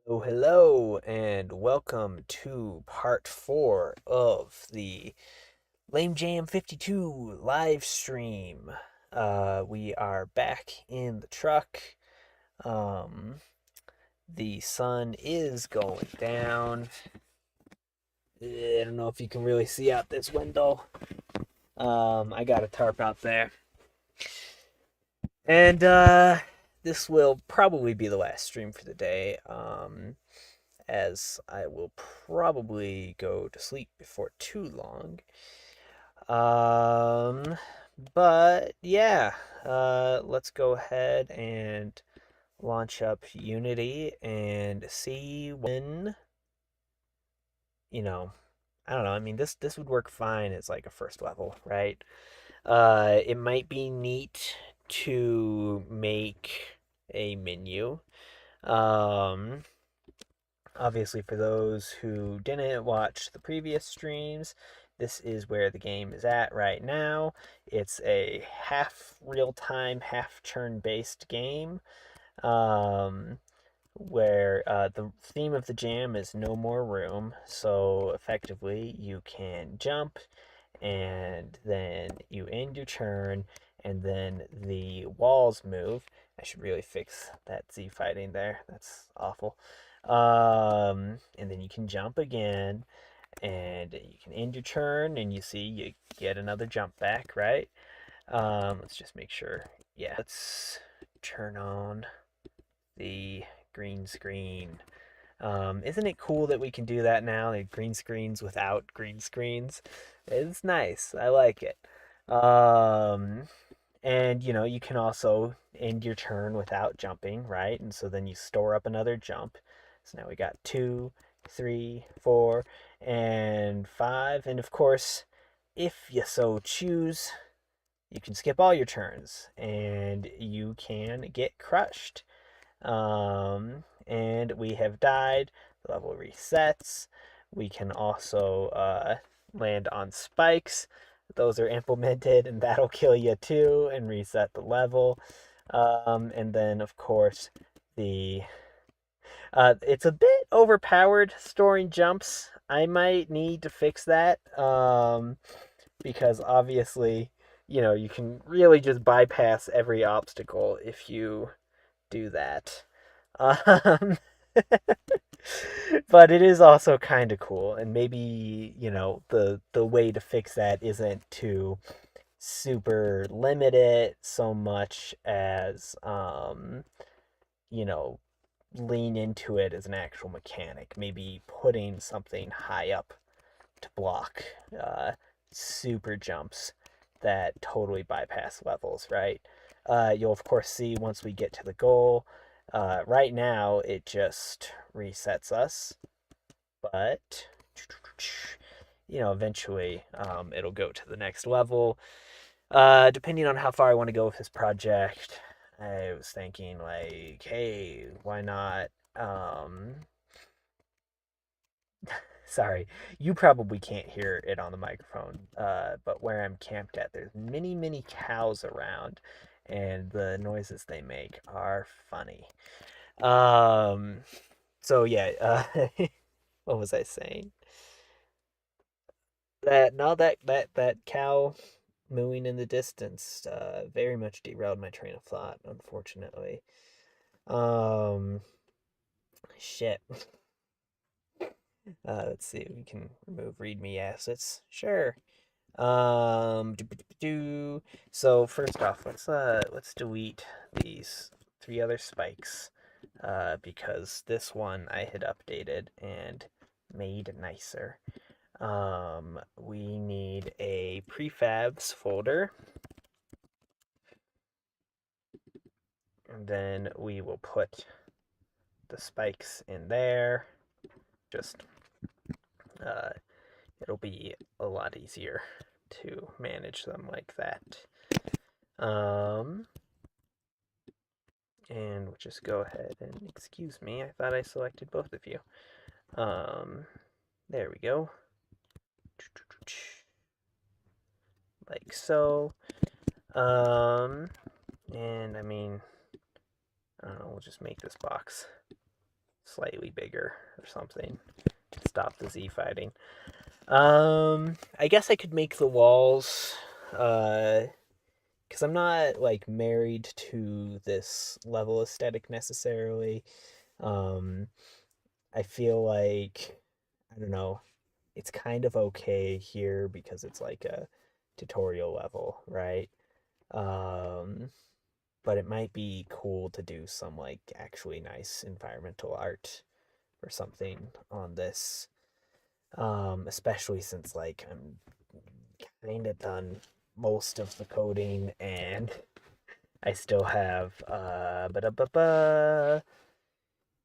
Oh, hello, and welcome to part 4 of the Lame Jam 52 live stream. We are back in the truck. Um, the sun is going down. I don't know if you can really see out this window. I got a tarp out there. And this will probably be the last stream for the day. As I will probably go to sleep before too long. Um, but yeah, let's go ahead and launch up Unity and see when, you know, I don't know. I mean, this would work fine as like a first level, right? It might be neat to make a menu. Um, Obviously, for those who didn't watch the previous streams, this is where the game is at right now. It's a half real time, half turn based game um, where the theme of the jam is no more room. So effectively, you can jump and then you end your turn, and then the walls move. I should really fix that Z fighting there. That's awful. And then you can jump again, and you can end your turn, and you see you get another jump back, right? Let's just make sure. Yeah, let's turn on the green screen. Isn't it cool that we can do that now? Like green screens without green screens. It's nice. I like it. Um, and you can also end your turn without jumping, right? And so then you store up another jump. So now we got 2, 3, 4, and 5. And of course, if you so choose, you can skip all your turns and you can get crushed. And we have died. The level resets. We can also land on spikes. Those are implemented, and that'll kill you too and reset the level. And then, of course, the it's a bit overpowered storing jumps. I might need to fix that because obviously, you can really just bypass every obstacle if you do that. Um, but it is also kind of cool, and maybe the way to fix that isn't to super limit it so much as you know lean into it as an actual mechanic. Maybe putting something high up to block uh, super jumps that totally bypass levels, right? You'll of course see once we get to the goal. Right now, it just resets us, but eventually it'll go to the next level. Depending on how far I want to go with this project, I was thinking like, hey, why not? Sorry, you probably can't hear it on the microphone, but where I'm camped at, there's many, many cows around, and the noises they make are funny. Um, so yeah, what was I saying? That cow mooing in the distance very much derailed my train of thought, unfortunately. Um, shit. Let's see. We can remove readme assets. Sure. So first off, let's delete these 3 other spikes, because this one I had updated and made nicer. We need a prefabs folder, and then we will put the spikes in there. Just, uh, it'll be a lot easier to manage them like that. Um, and we'll just go ahead and excuse me. I thought I selected both of you. There we go. Like so. And I mean, I don't know, we'll just make this box slightly bigger or something to stop the Z fighting. I guess I could make the walls, because I'm not like married to this level aesthetic necessarily. Um, I feel like, I don't know, it's kind of okay here because it's like a tutorial level, right? Um, but it might be cool to do some like actually nice environmental art or something on this. Especially since like I'm kind of done most of the coding and I still have ba-da-ba-ba,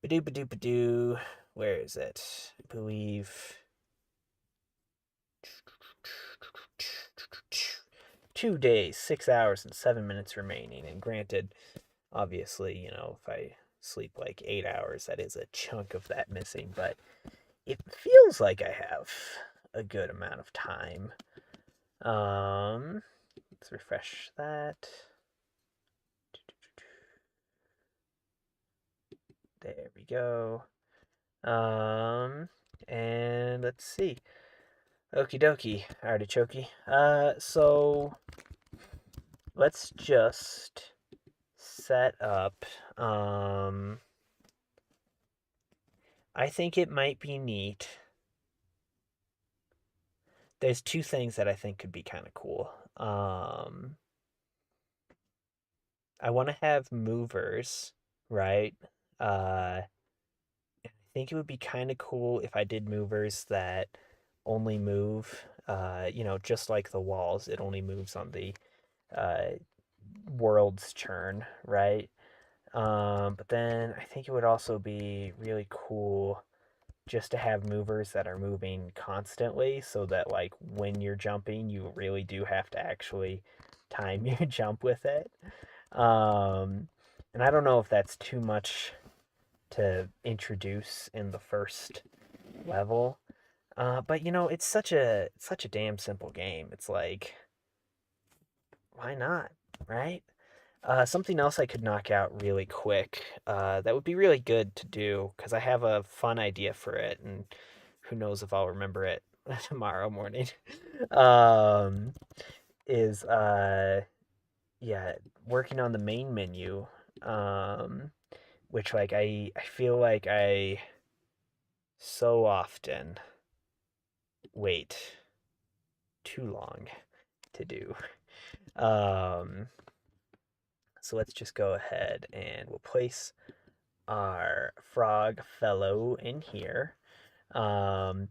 ba-doo ba-doo ba-doo. Where is it? I believe 2 days, 6 hours, and 7 minutes remaining. And granted, obviously, if I sleep like 8 hours, that is a chunk of that missing, but it feels like I have a good amount of time. Let's refresh that. There we go. And let's see. Okie dokie, artichoke. So let's just set up. I think it might be neat. There's two things that I think could be kind of cool. I want to have movers, right? I think it would be kind of cool if I did movers that only move, just like the walls, it only moves on the uh, world's turn, right? But then I think it would also be really cool just to have movers that are moving constantly so that like when you're jumping, you really do have to actually time your jump with it. Um, and I don't know if that's too much to introduce in the first level. But it's such a damn simple game. It's like, why not, right? Something else I could knock out really quick. That would be really good to do because I have a fun idea for it, and who knows if I'll remember it tomorrow morning. um, is yeah, working on the main menu. Um, which like I feel like I so often wait too long to do. Um, so let's just go ahead and we'll place our frog fellow in here. Um,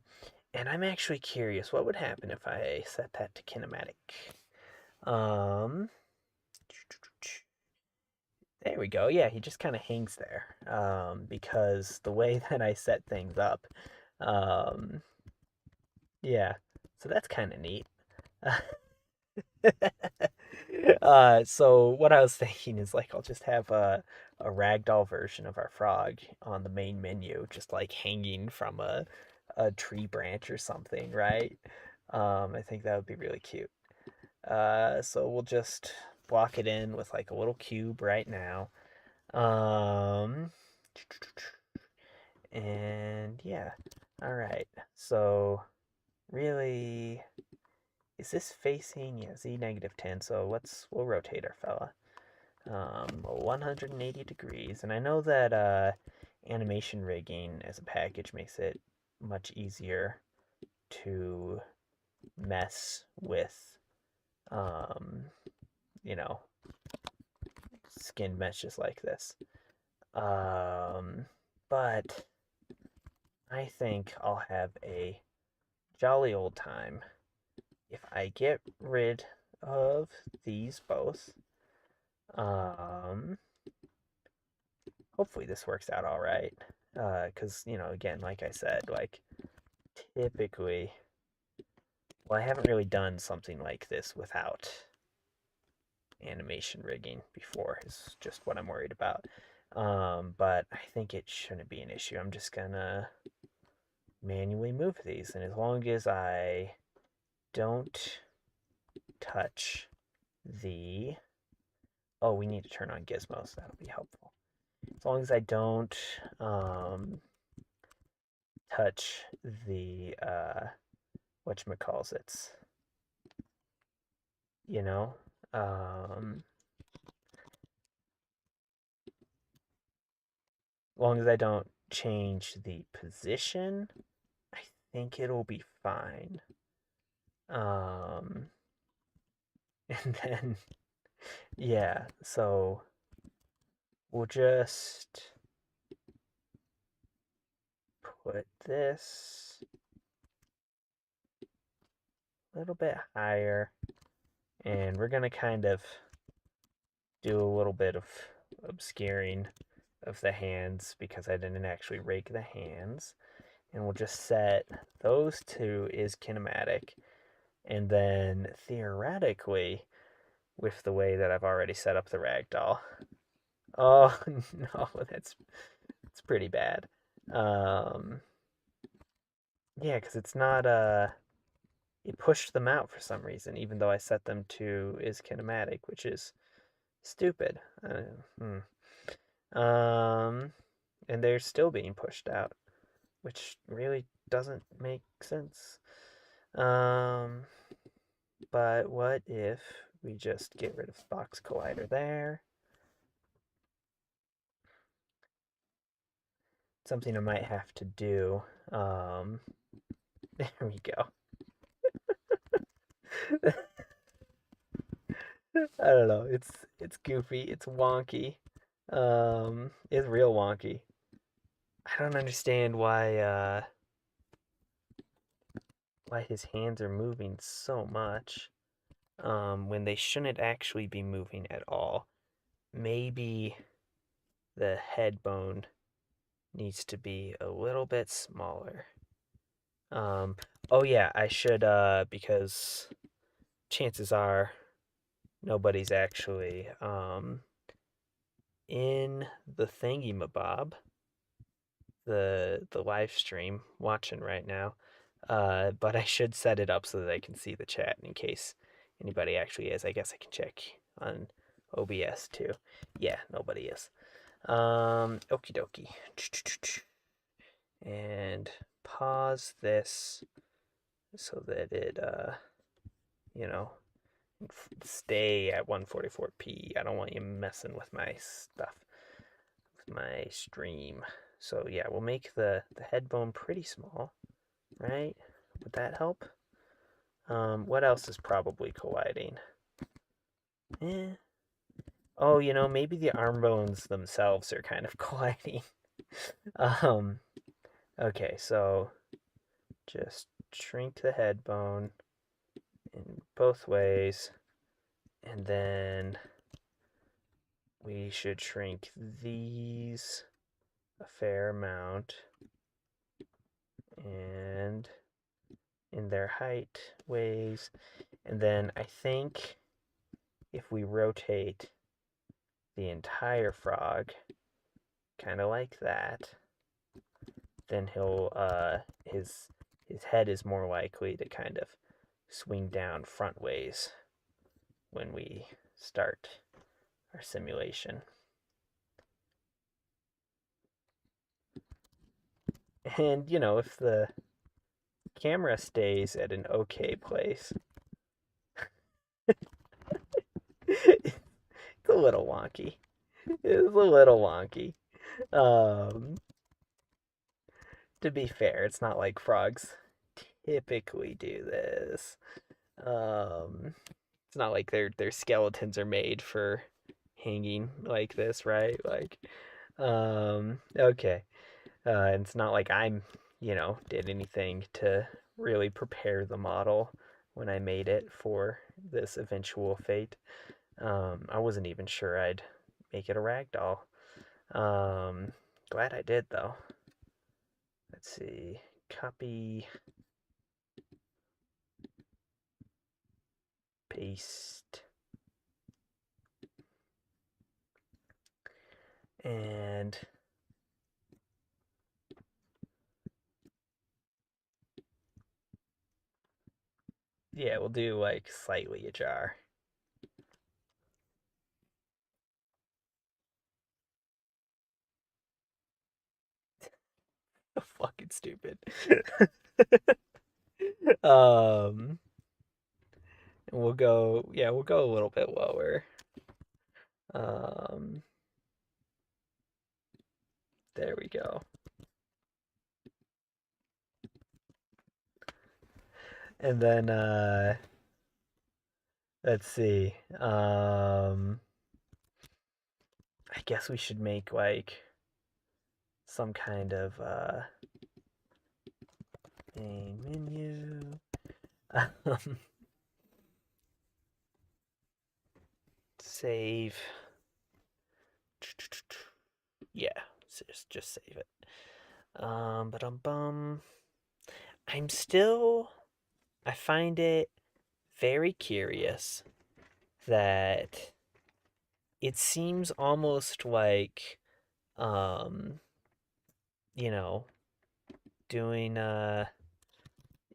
and I'm actually curious, what would happen if I set that to kinematic? Um, there we go. Yeah, he just kind of hangs there. Because the way that I set things up, um, yeah. So that's kind of neat. So what I was thinking is like I'll just have a ragdoll version of our frog on the main menu, just like hanging from a tree branch or something, right? I think that would be really cute. So we'll just block it in with like a little cube right now. Um, and yeah, all right. So really, is this facing, yeah, Z -10? So we'll rotate our fella. 180 degrees. And I know that animation rigging as a package makes it much easier to mess with, um, you know, skin meshes like this. But I think I'll have a jolly old time if I get rid of these both. Um, Hopefully this works out all right. Because, again, like I said, like typically, well, I haven't really done something like this without animation rigging before, is just what I'm worried about. But I think it shouldn't be an issue. I'm just gonna manually move these, and as long as I don't touch the... Oh, we need to turn on gizmos. That'll be helpful. as long as I don't touch the whatchamacallits, you know? Um, as long as I don't change the position, I think it'll be fine. Um, and then, yeah, so we'll just put this a little bit higher, and we're going to kind of do a little bit of obscuring of the hands because I didn't actually rake the hands. And we'll just set those two is kinematic. And then theoretically, with the way that I've already set up the ragdoll. Oh no, it's pretty bad. Um, yeah, because it's not it pushed them out for some reason, even though I set them to is kinematic, which is stupid. And they're still being pushed out, which really doesn't make sense. Um, but what if we just get rid of the box collider there? Something I might have to do. There we go. I don't know. It's goofy. It's wonky. It's real wonky. I don't understand why his hands are moving so much when they shouldn't actually be moving at all. Maybe the head bone needs to be a little bit smaller. Um, oh yeah, I should because chances are nobody's actually in the thingy-mabob, the live stream watching right now. But I should set it up so that I can see the chat in case anybody actually is. I guess I can check on OBS too. Yeah, nobody is. Okie dokie. And pause this so that it you know, stay at 144p. I don't want you messing with my stuff, with my stream. So yeah, we'll make the head bone pretty small, right? Would that help? What else is probably colliding? Eh. Oh, maybe the arm bones themselves are kind of colliding. um, okay, so just shrink the head bone in both ways, and then we should shrink these a fair amount, and in their height ways, and then I think if we rotate the entire frog, kind of like that, then his head is more likely to kind of swing down front ways when we start our simulation. And if the camera stays at an okay place, it's a little wonky. It's a little wonky. Um, to be fair, it's not like frogs typically do this. It's not like their skeletons are made for hanging like this, right? Like, okay. It's not like I'm, did anything to really prepare the model when I made it for this eventual fate. I wasn't even sure I'd make it a ragdoll. Glad I did though. Let's see. Copy, paste, and yeah, we'll do like slightly ajar. Fucking stupid. um, we'll go a little bit lower. Um, there we go. And then let's see. I guess we should make like some kind of main menu. Save. Yeah, just save it. But I'm still. I find it very curious that it seems almost like, um, you know, doing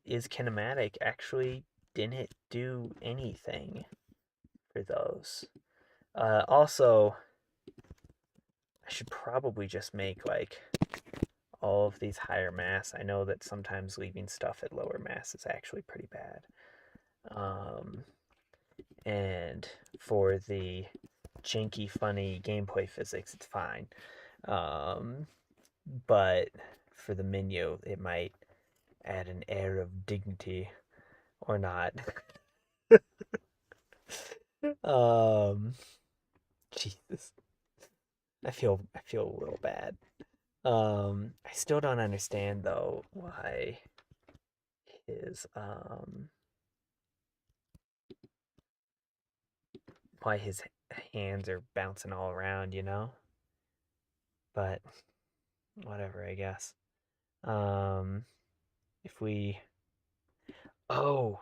is kinematic actually didn't do anything for those. Also, I should probably just make like all of these higher mass. I know that sometimes leaving stuff at lower mass is actually pretty bad. Um, and for the janky, funny gameplay physics, it's fine. Um, but for the menu, it might add an air of dignity or not. um, Jesus, I feel a little bad. I still don't understand though his um why his hands are bouncing all around, you know? But whatever, I guess. Um, if we Oh,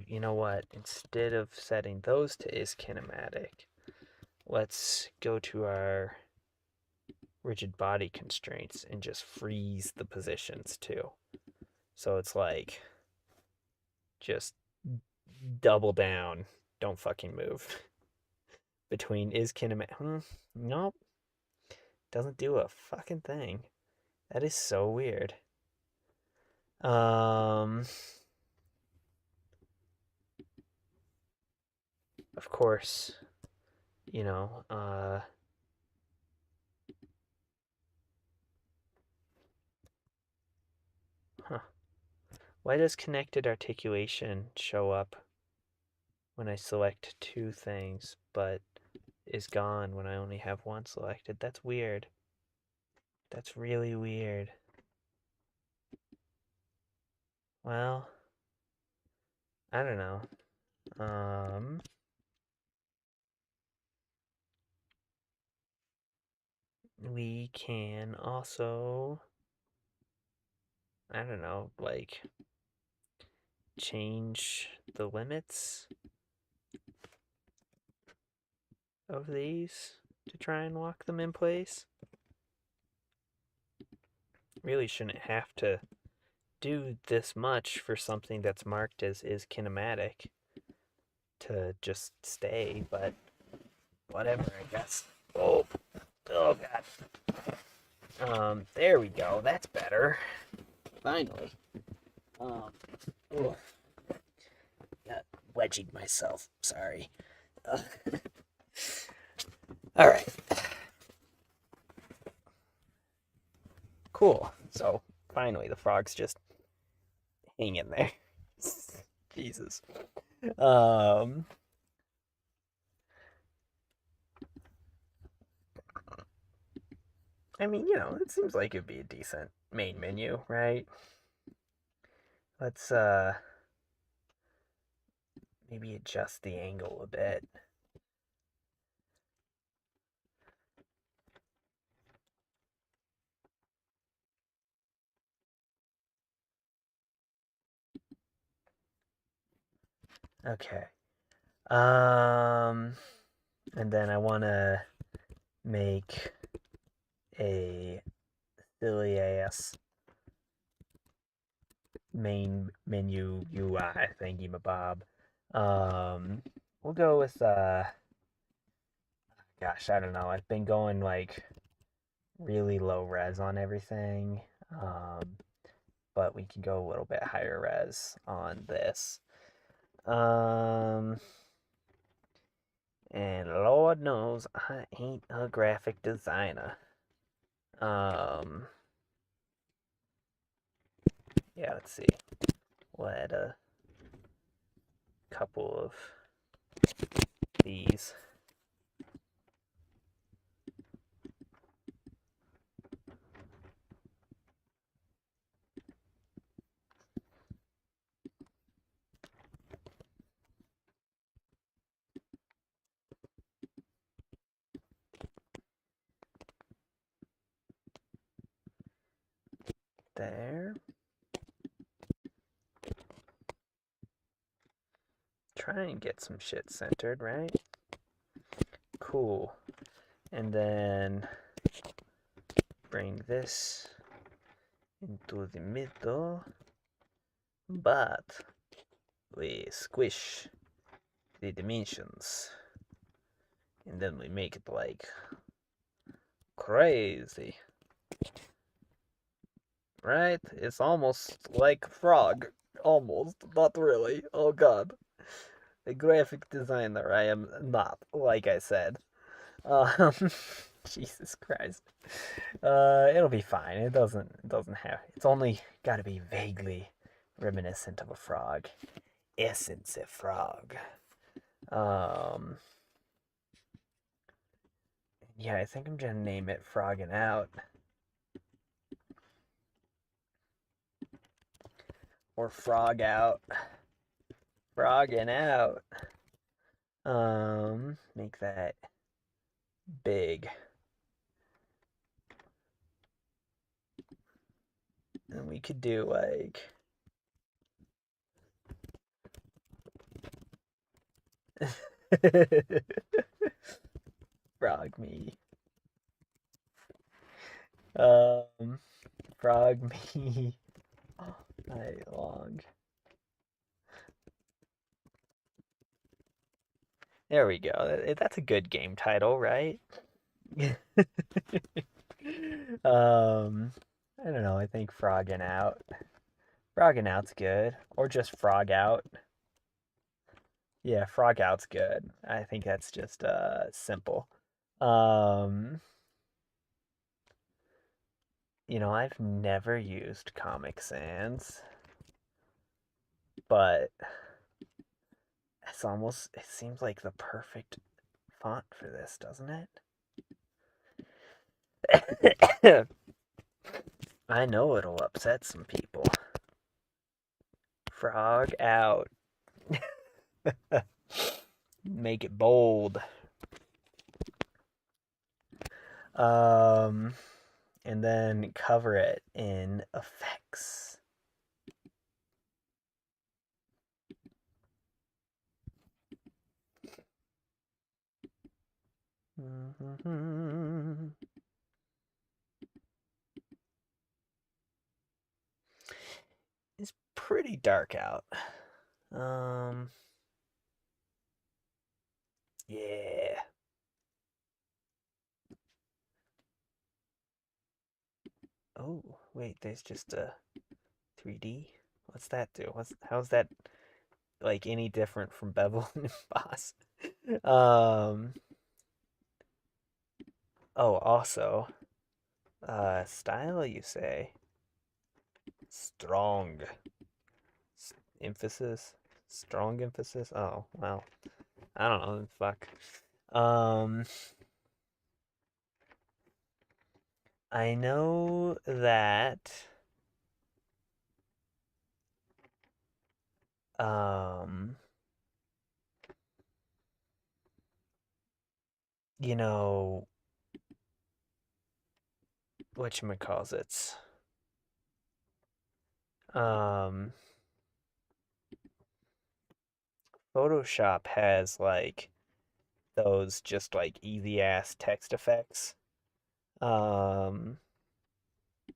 you know what? Instead of setting those to is kinematic, let's go to our rigid body constraints and just freeze the positions too. So it's like just double down, don't fucking move. Between is kinematic. Nope, doesn't do a fucking thing. That is so weird. Um, of course, you know, huh. Why does connected articulation show up when I select two things, but is gone when I only have one selected? That's weird. That's really weird. Well, I don't know. We can also, I don't know, like change the limits of these to try and lock them in place. Really shouldn't have to do this much for something that's marked as is kinematic to just stay, but whatever, I guess. Oh god. There we go. That's better. Finally. Um, ugh, got wedging myself. Sorry. Uh, all right. Cool. So finally, the frog's just hanging there. Jesus. Um, I mean, you know, it seems like it'd be a decent main menu, right? Let's maybe adjust the angle a bit. Okay. Um, and then I want to make a silly ass main menu UI thingy mabob. Um, we'll go with gosh, I don't know. I've been going like really low res on everything. But we can go a little bit higher res on this. And Lord knows I ain't a graphic designer. Um, yeah, let's see. We'll add a couple of these. There. Try and get some shit centered, right? Cool. And then bring this into the middle, but we squish the dimensions, and then we make it like crazy. Right? It's almost like Frog. Almost. Not really. Oh god. A graphic designer I am not, like I said. Um, Jesus Christ. It'll be fine. It doesn't have. It's only got to be vaguely reminiscent of a frog. Essence of frog. Um, yeah, I think I'm gonna name it Frogging Out. Or Frog Out. Frogging Out. Make that big. And we could do like frog me. Um, frog me night long. There we go. That's a good game title, right? I don't know. I think frogging out. Frogging out's good, or just frog out. Yeah, frog out's good. I think that's just simple. Um, I've never used Comic Sans, but it seems like the perfect font for this, doesn't it? I know it'll upset some people. Frog out. Make it bold. Um, and then cover it in effects. It's pretty dark out. Yeah. Oh, wait, there's just a 3D. What's that do? How's that like any different from bevel and emboss? Um, oh, also, style you say? Strong. Emphasis? Strong emphasis? Oh, well. I don't know. Fuck. Um, I know that um, you know, whatchamacallits. Um, Photoshop has like those just like easy ass text effects um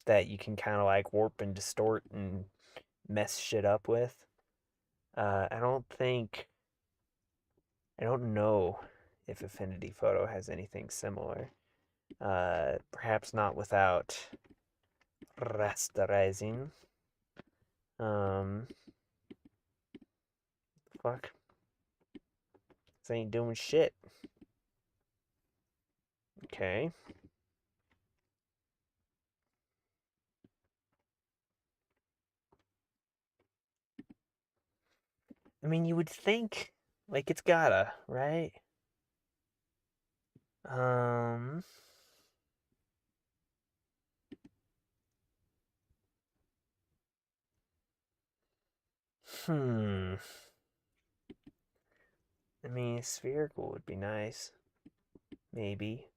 that you can kind of like warp and distort and mess shit up with. I don't know if Affinity Photo has anything similar. Perhaps not without rasterizing. Fuck. This ain't doing shit. Okay. I mean, you would think, like, it's gotta, right? Um, hmm. I mean, spherical would be nice. Maybe,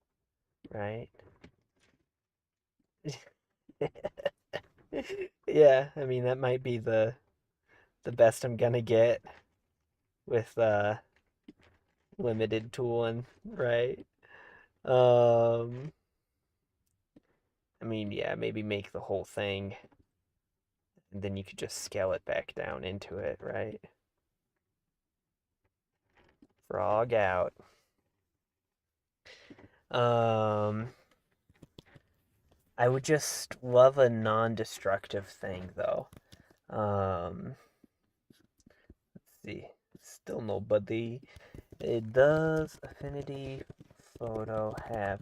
right? Yeah, I mean, that might be the best I'm gonna get with limited tooling, right? Um, I mean, yeah, maybe make the whole thing, and then you could just scale it back down into it, right? Frog out. Um, I would just love a non-destructive thing though. Let's see. Still nobody. Does Affinity Photo have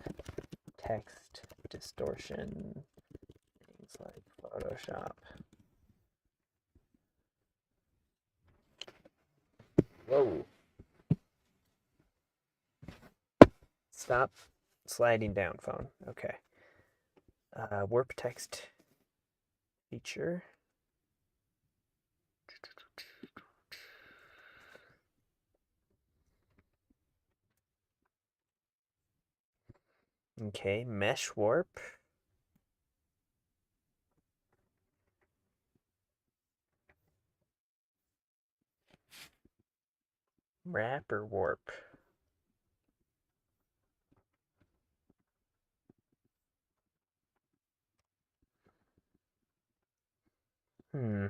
text distortion? Things like Photoshop. Whoa. Stop sliding down, phone. Okay. Warp text feature. Okay, mesh warp. Wrapper warp. Hmm.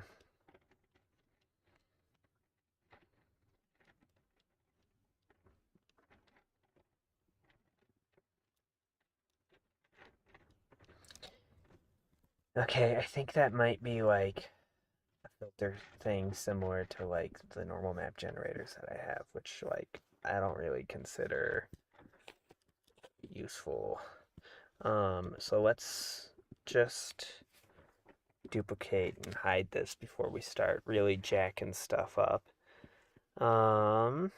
Okay, I think that might be like a filter thing similar to like the normal map generators that I have, which like I don't really consider useful. So let's just duplicate and hide this before we start really jacking stuff up. Hello,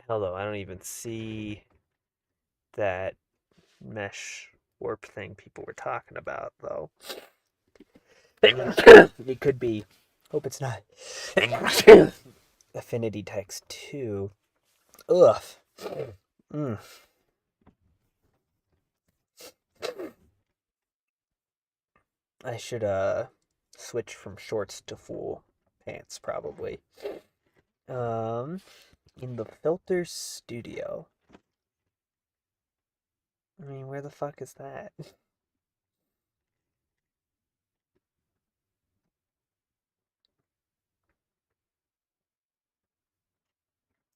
I don't even see that mesh warp thing people were talking about, though. It could be. Hope it's not. Affinity text 2. Ugh. Mm. I should switch from shorts to full pants probably. Um in the filter studio. I mean, where the fuck is that?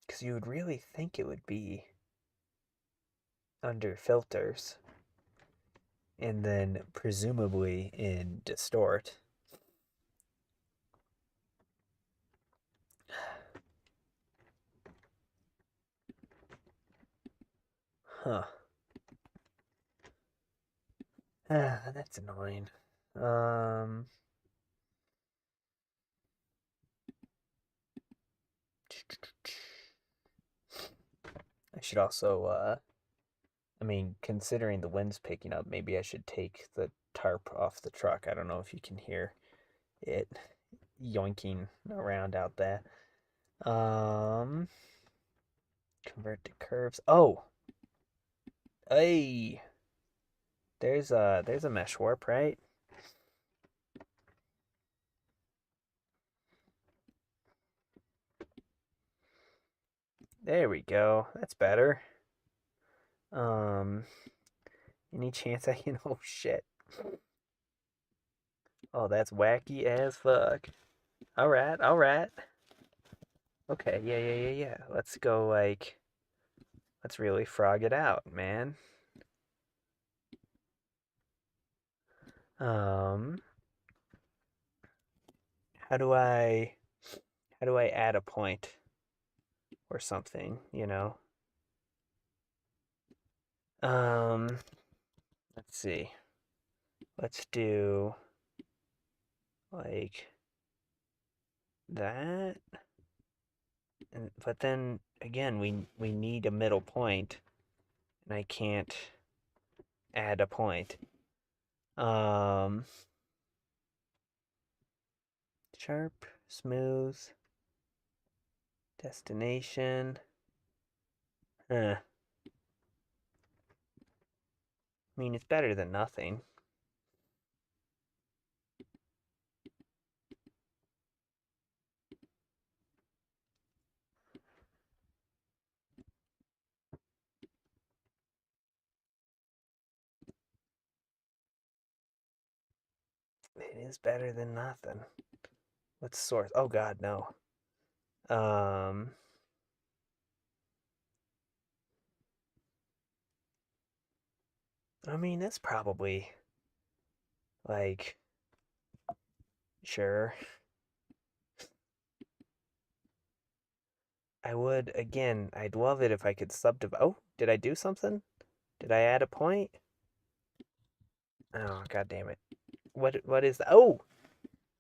Cuz you would really think it would be under filters and then presumably in distort. Huh. Ah, that's annoying. Um I should also I mean, considering the wind's picking up, maybe I should take the tarp off the truck. I don't know if you can hear it yoinking around out there. Um, convert to curves. Oh, hey, there's a mesh warp, right? There we go. That's better. Um, any chance I can? Oh shit. Oh, that's wacky as fuck. All right, all right. Okay, yeah. Let's go like, let's really frog it out, man. Um, how do I add a point or something, you know? Um, let's see. Let's do like that. But then again, we need a middle point, and I can't add a point. Um, sharp, smooth, destination. I mean, it's better than nothing. It is better than nothing. What's source? Oh God, no. Um, I mean, that's probably like sure. I would again. I'd love it if I could subdivide. Oh, did I do something? Did I add a point? Oh, God damn it. What is that? Oh,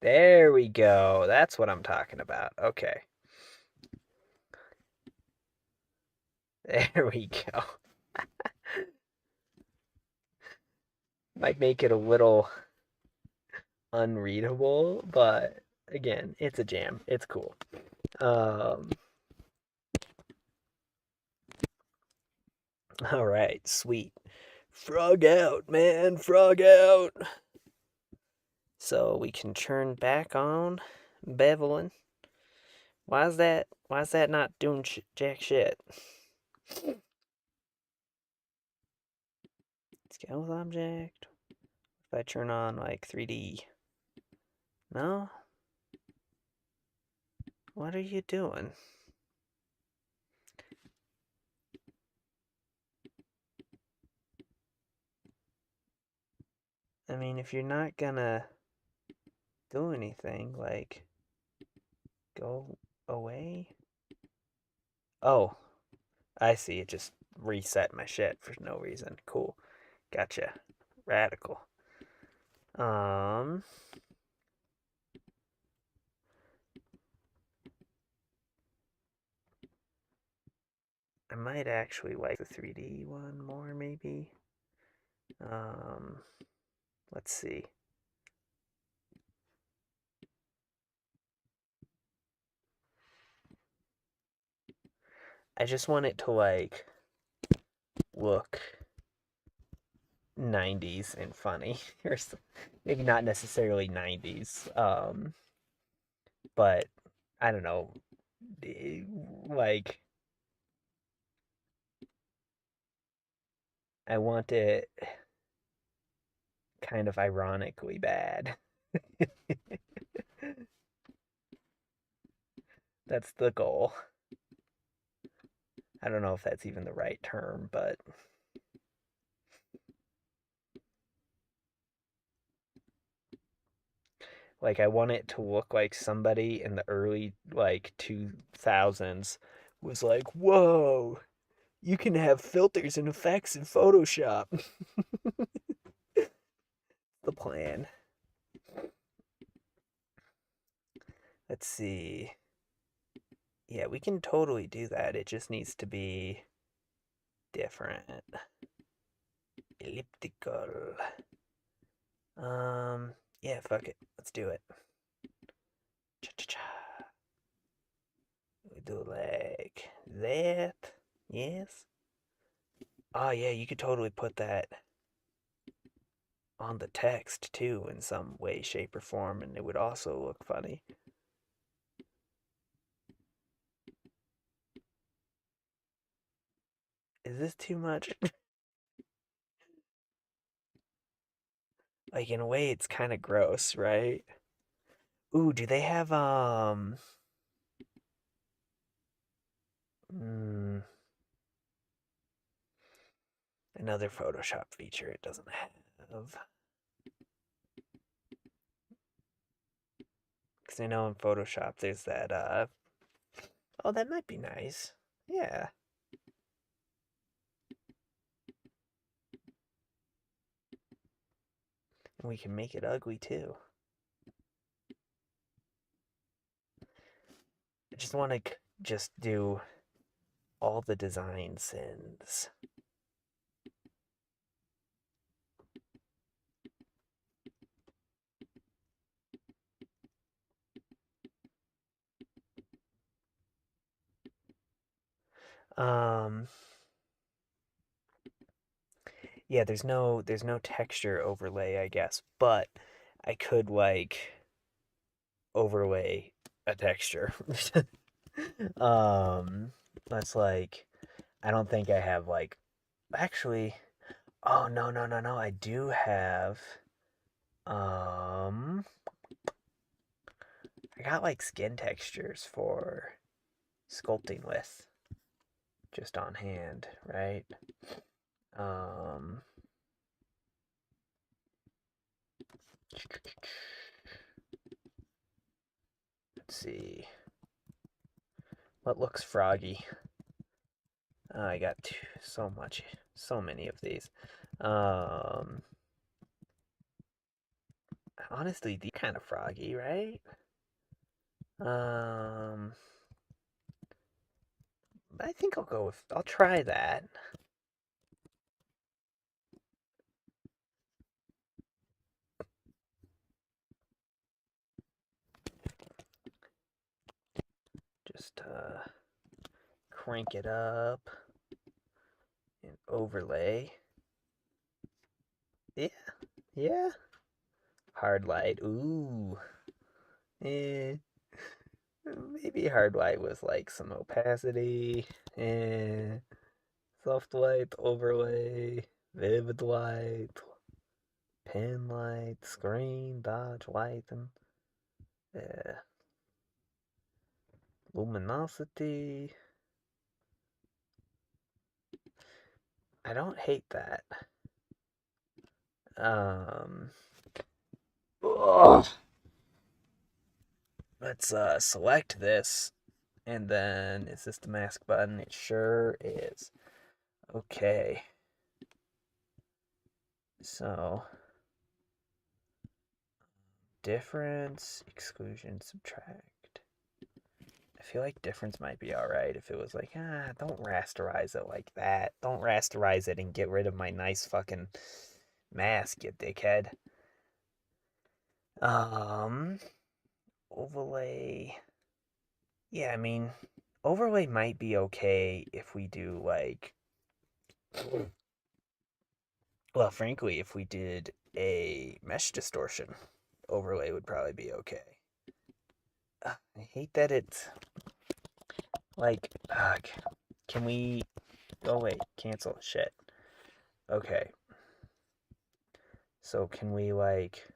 there we go. That's what I'm talking about. Okay. There we go. Might make it a little unreadable, but again, it's a jam. It's cool. Um, all right, sweet. Frog out, man. Frog out. So we can turn back on beveling. Why is that not doing jack shit? Scale with object. If I turn on like 3D. No? What are you doing? I mean, if you're not gonna do anything, like, go away? Oh, I see. It just reset my shit for no reason. Cool. Gotcha. Radical. Um, I might actually like the 3D one more, maybe. Um, let's see. I just want it to, like, look 90s and funny. Or maybe not necessarily 90s. But I don't know. Like, I want it kind of ironically bad. That's the goal. I don't know if that's even the right term, but like I want it to look like somebody in the early like 2000s was like, "Whoa, you can have filters and effects in Photoshop." The plan. Let's see. Yeah, we can totally do that. It just needs to be different. Elliptical. Yeah, fuck it. Let's do it. Cha-cha-cha. We do like that. Yes. Oh yeah, you could totally put that on the text too in some way, shape, or form, and it would also look funny. Is this too much? Like in a way, it's kind of gross, right? Ooh, do they have mm, another Photoshop feature it doesn't have? I know in Photoshop there's that, oh, that might be nice. Yeah. And we can make it ugly too. I just want to just do all the design sins. Um, yeah, there's no texture overlay, I guess, but I could like overlay a texture. um, that's like I don't think I have like actually. Oh no! I do have um I got like skin textures for sculpting with just on hand, right? Um let's see. What looks froggy? I got so many of these. Um honestly, these kind of froggy, right? Um I think I'll try that. Just crank it up and overlay. Yeah, yeah. Hard light. Ooh. Eh. Maybe hard light with like some opacity. Eh. Soft light, overlay, vivid light, pen light, screen, dodge, lighten. Yeah. Luminosity. I don't hate that. Um. Ugh. Let's select this. And then, is this the mask button? It sure is. Okay. So, difference, exclusion, subtract. I feel like difference might be alright if it was like, don't rasterize it like that. Don't rasterize it and get rid of my nice fucking mask, you dickhead. Um, overlay. Yeah, I mean, overlay might be okay if we do like, well, frankly, if we did a mesh distortion, overlay would probably be okay. I hate that it's like, can we, oh wait, cancel, shit. Okay, so can we like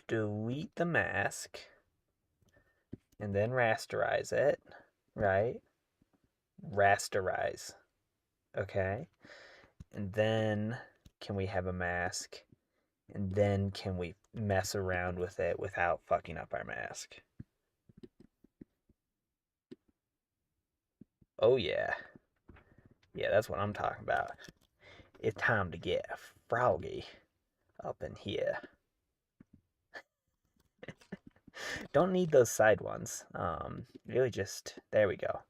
delete the mask and then rasterize it, right? Rasterize, okay? And then can we have a mask? And then can we mess around with it without fucking up our mask? Oh yeah. Yeah, that's what I'm talking about. It's time to get froggy up in here. Don't need those side ones. Really just, there we go.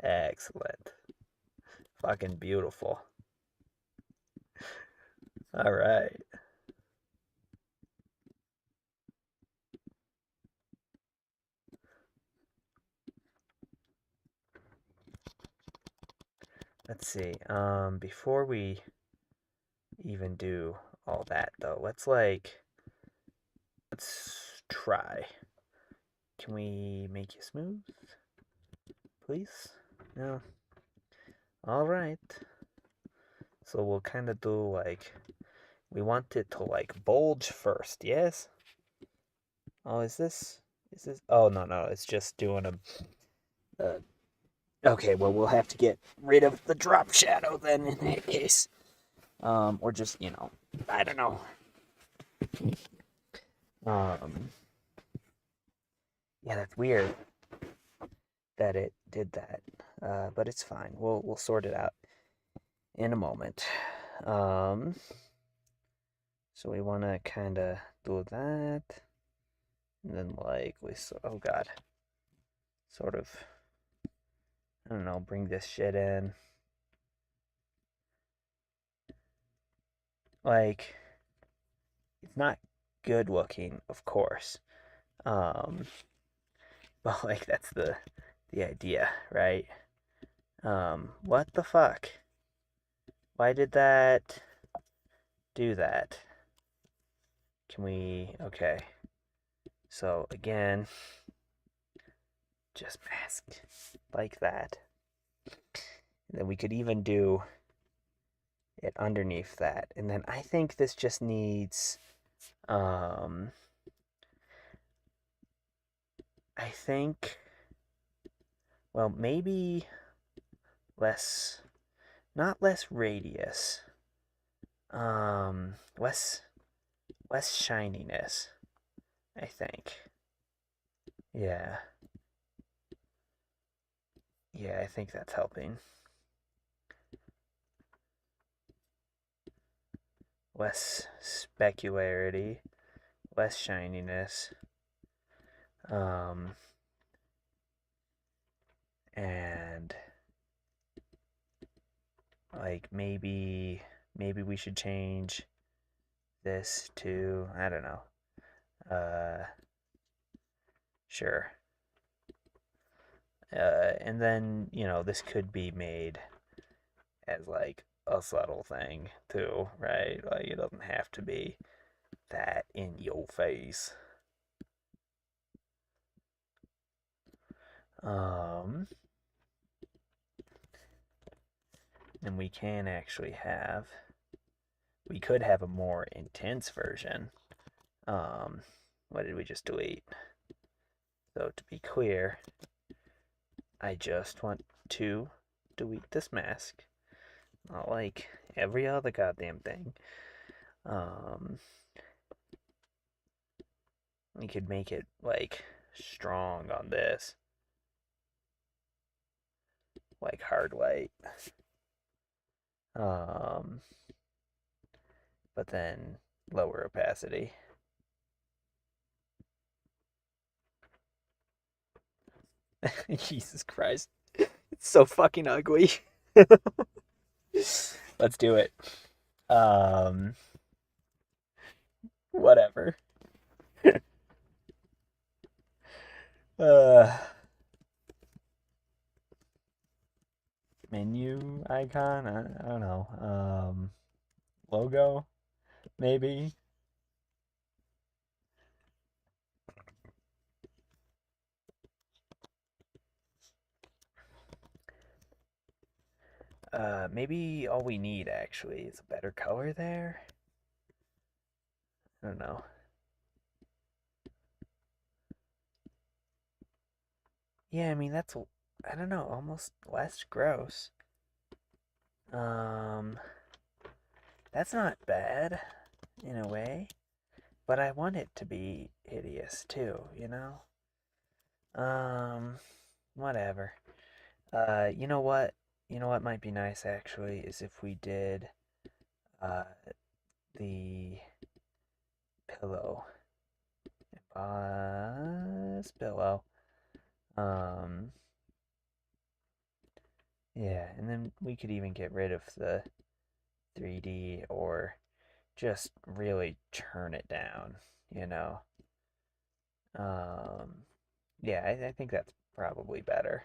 Excellent. Fucking beautiful. All right. Let's see. Before we even do all that though, let's try. Can we make you smooth? Please? No. All right. So we'll kind of do like, we want it to like bulge first, yes? Oh, is this, oh, no, it's just doing okay, well, we'll have to get rid of the drop shadow then in that case. Or just, I don't know. Um, Yeah, that's weird that it did that. But it's fine. We'll sort it out in a moment. Um, so we want to kind of do that, and then like oh god, sort of, I don't know, bring this shit in. Like, it's not good looking, of course. Um, but like that's the idea, right? What the fuck? Why did that do that? Can we, okay. So again, just mask like that. And then we could even do it underneath that. And then I think this just needs, I think, well, maybe less, not less radius, less, less shininess, I think. Yeah. Yeah, I think that's helping. Less specularity, less shininess. And like maybe we should change this to, I don't know. Sure. And then, this could be made as like a subtle thing too, right? Like it doesn't have to be that in your face. Um, and we could have a more intense version. What did we just delete? So to be clear, I just want to delete this mask. Not like every other goddamn thing. Um, we could make it like strong on this. Like hard white. Um, but then lower opacity. Jesus Christ. It's so fucking ugly. Let's do it. Um, Whatever. Uh, Menu icon? I don't know. Logo? Maybe? Maybe all we need actually is a better color there. I don't know. Yeah, I mean that's, I don't know, almost less gross. Um, that's not bad in a way, but I want it to be hideous too, you know? Um, Whatever. You know what? You know what might be nice actually is if we did uh the pillow. Boss pillow. Um, yeah, and then we could even get rid of the 3D or just really turn it down, you know? Um, yeah, I think that's probably better.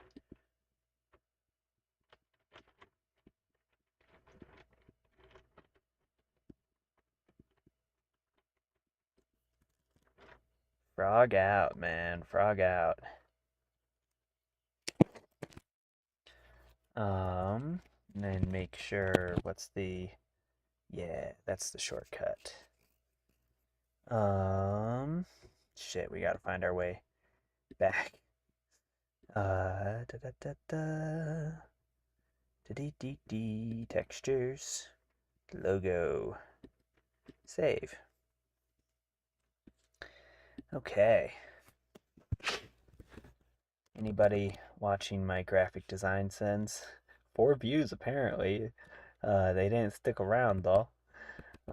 Frog out, man. Frog out. And then make sure what's the, yeah, that's the shortcut. Shit, we gotta find our way back. Da da da da. Da dee dee dee. Textures. Logo. Save. Okay. anybody watching my graphic design sends. 4 views apparently. They didn't stick around though.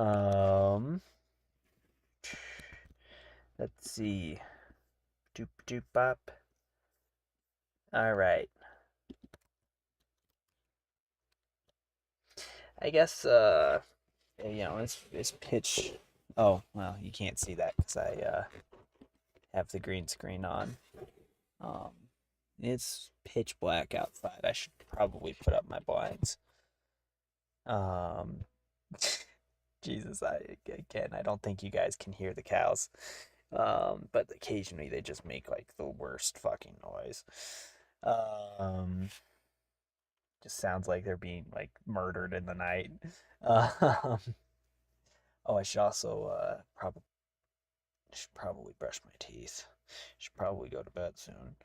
Um, let's see. Doop doop bop. All right. I guess it's pitch. Oh well, you can't see that because I have the green screen on. Um, it's pitch black outside. I should probably put up my blinds. Um, Jesus, I don't think you guys can hear the cows. But occasionally they just make like the worst fucking noise. Um, just sounds like they're being like murdered in the night. Um, oh, I should probably brush my teeth. Should probably go to bed soon.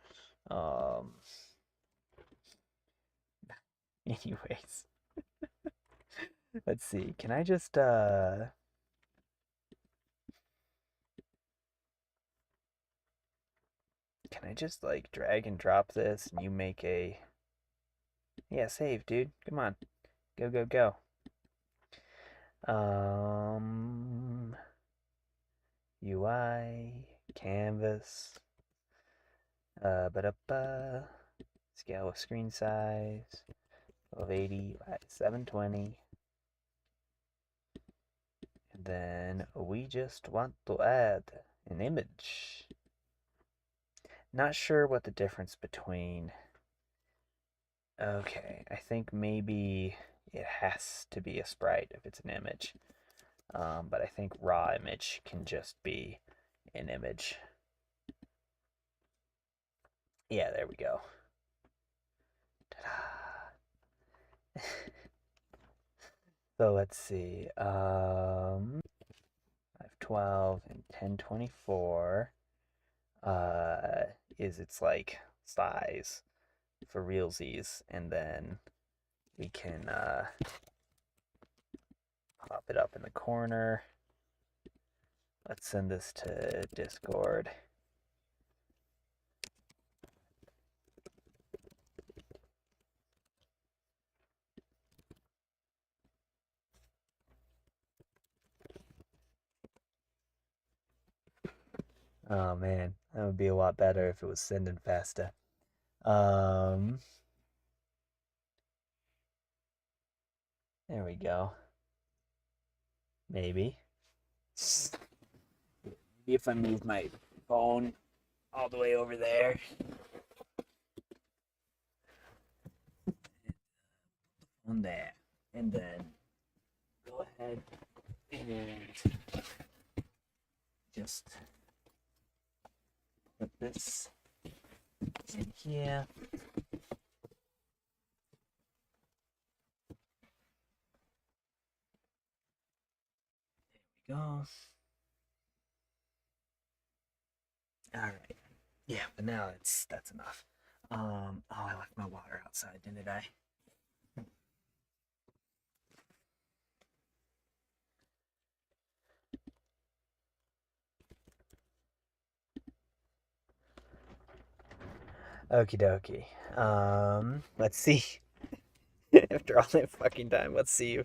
Um, anyways, let's see. Can I just like drag and drop this and you make a yeah, save, dude. Come on. Go, go, go. Um, UI, canvas, scale of screen size of 80 by 720. And then we just want to add an image. Not sure what the difference between. Okay, I think maybe it has to be a sprite if it's an image. But I think raw image can just be an image. Yeah, there we go. So let's see. 512 and 1024 is its like size for realsies, and then we can pop it up in the corner. Let's send this to Discord. Oh man, that would be a lot better if it was sending faster. Um, there we go. Maybe. Maybe if I move my phone all the way over there. On there. And then go ahead and just put this in here. There we go. All right. Yeah, but now that's enough. Oh, I left my water outside, didn't I? Okie dokie. Let's see. After all that fucking time, let's see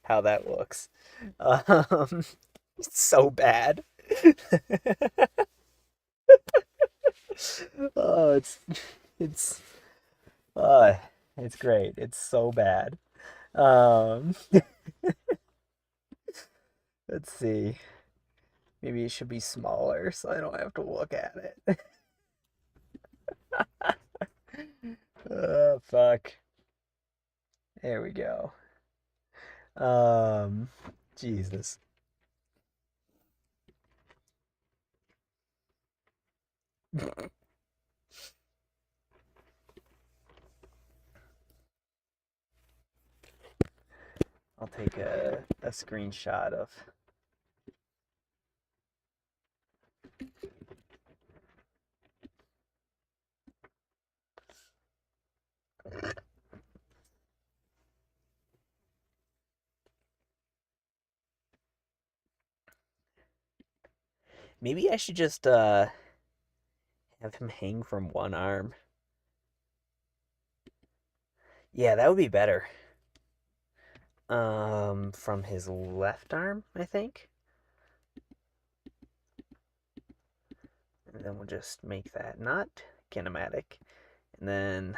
how that looks. Um, it's so bad. Oh, it's uh it's great. It's so bad. Um, let's see. Maybe it should be smaller so I don't have to look at it. Oh, fuck. There we go. Um, Jesus. I'll take a screenshot of. Maybe I should just have him hang from one arm. Yeah, that would be better. From his left arm, I think. And then we'll just make that not kinematic. And then,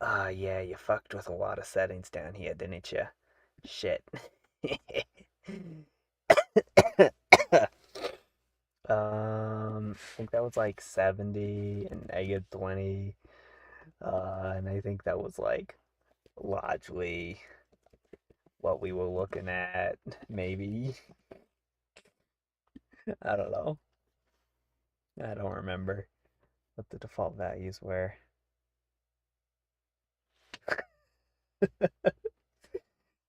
yeah, you fucked with a lot of settings down here, didn't you? Shit. I think that was like 70 and -20. And I think that was like largely what we were looking at, maybe. I don't know. I don't remember what the default values were.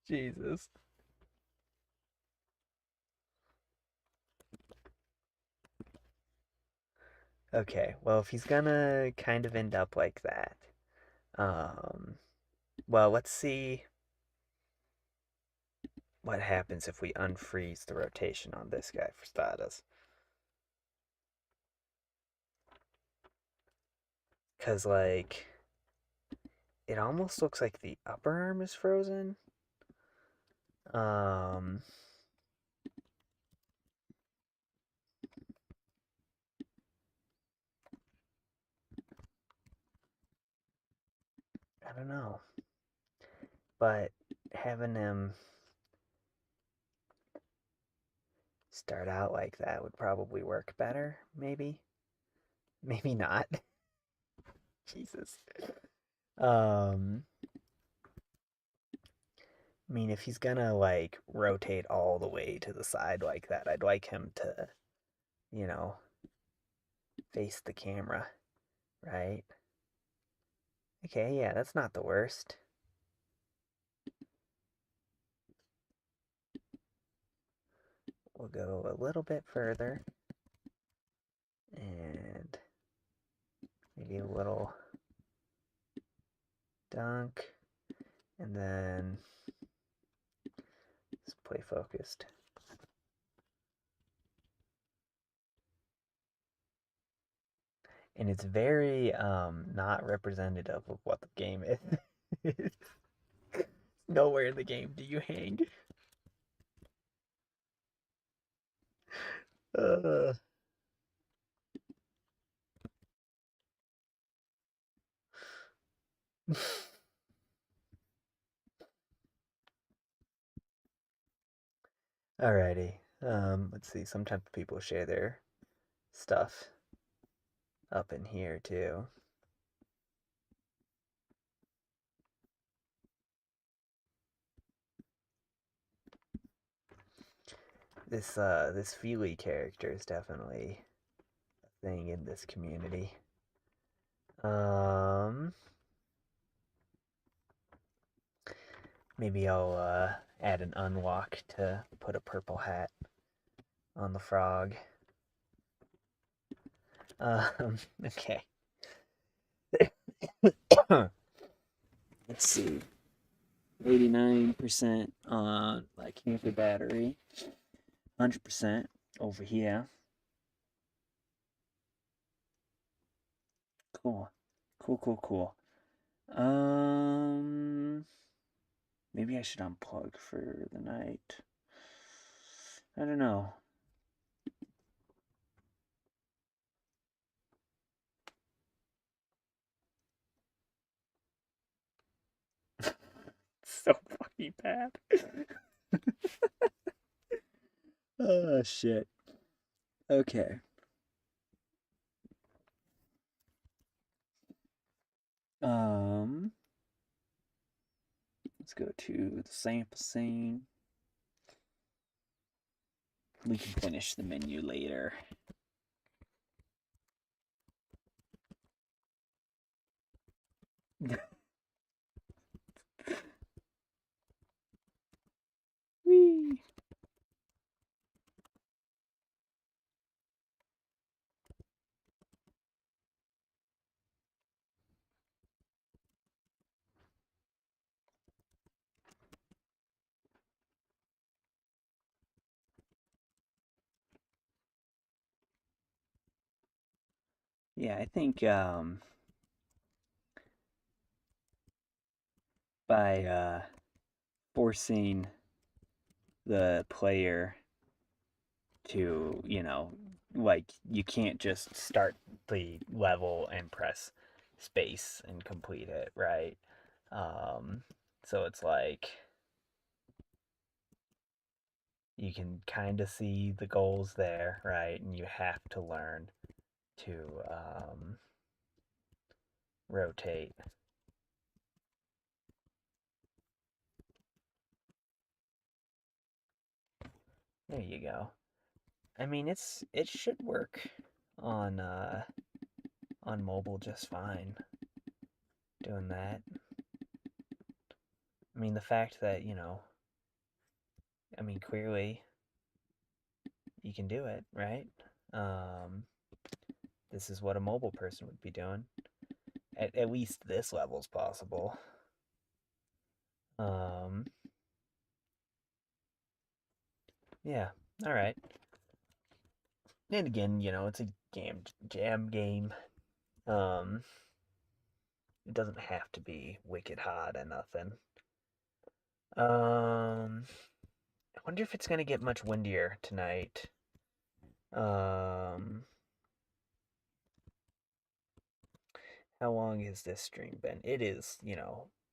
Jesus. Okay, well, if he's gonna kind of end up like that, um, well, let's see what happens if we unfreeze the rotation on this guy for starters. Because, like, it almost looks like the upper arm is frozen. Um, I don't know. But having him start out like that would probably work better, maybe. Maybe not. Jesus. Um, I mean, if he's gonna like rotate all the way to the side like that, I'd like him to, you know, face the camera, right? Okay, yeah, that's not the worst. We'll go a little bit further and maybe a little dunk and then just play focused. And it's very not representative of what the game is. Nowhere in the game do you hang. Uh, Alrighty. Let's see. Sometimes people share their stuff up in here too. This Feely character is definitely a thing in this community. Um, Maybe I'll add an unlock to put a purple hat on the frog. Okay. Let's see. 89% on like camper battery. 100% over here. Cool. Cool, cool, cool. Um, Maybe I should unplug for the night. I don't know. So fucking bad. Oh shit. Okay. Um, let's go to the sample scene. We can finish the menu later. Whee! Yeah, I think by forcing the player to, like you can't just start the level and press space and complete it, right? Um, so it's like you can kind of see the goals there, right? And you have to learn to rotate. There you go. I mean, it should work on mobile just fine doing that. I mean, the fact that, I mean, clearly you can do it, right? Um, this is what a mobile person would be doing. At least this level's possible. Um, yeah, all right. And again, it's a jam game. Um, it doesn't have to be wicked hot and nothing. I wonder if it's gonna get much windier tonight. Um, how long has this stream been? It is,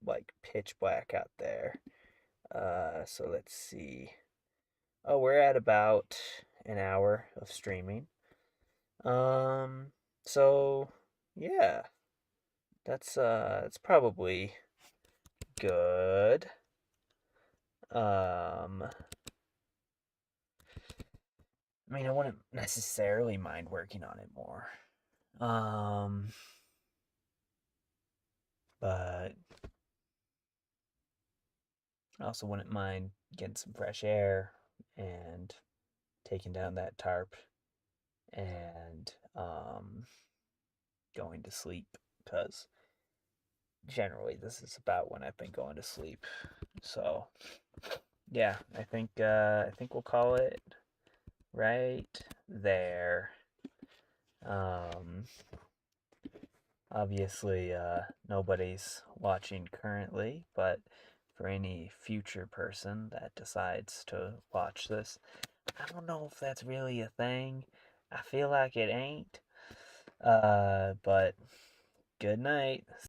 like pitch black out there. So let's see. Oh, we're at about an hour of streaming. Um, so yeah, that's probably good. I mean, I wouldn't necessarily mind working on it more. Um, but I also wouldn't mind getting some fresh air and taking down that tarp and going to sleep because generally this is about when I've been going to sleep. So yeah, I think we'll call it right there. Um, obviously, nobody's watching currently, but for any future person that decides to watch this, I don't know if that's really a thing. I feel like it ain't. But good night.